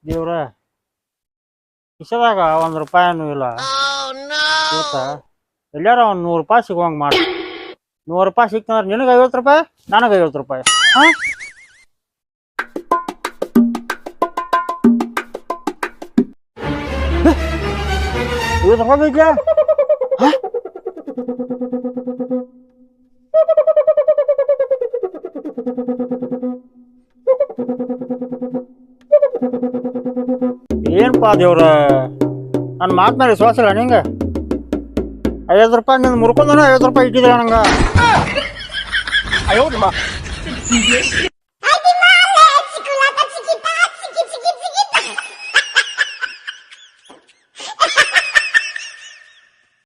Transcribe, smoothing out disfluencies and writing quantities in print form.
ದೇವ್ರ ಕಿಸದಾಗ ₹1 ಇಲ್ಲ ಗೊತ್ತಾ? ಎಲ್ಲಾರ ₹100 ಸಿಗುವಂಗೆ ಮಾಡಿ. ₹100 ಸಿಕ್ತಂದ್ರೆ ನಿನಗೆ ₹50, ನನಗೆ ₹50. ಹಾಂ ಇದು ಹೋಗಿದ್ಯಾ? ಏನಪ್ಪಾ ದೇವ್ರ, ನನ್ನ ಮಾತನಾಡಿ ವಿಶ್ವಾಸ ಇಲ್ಲ ನಿಂಗೆ? ₹50 ನಿಂದು ಮುರ್ಕೊಂಡ ₹50 ಇಟ್ಟಿದ್ರೆ ನಂಗೆ.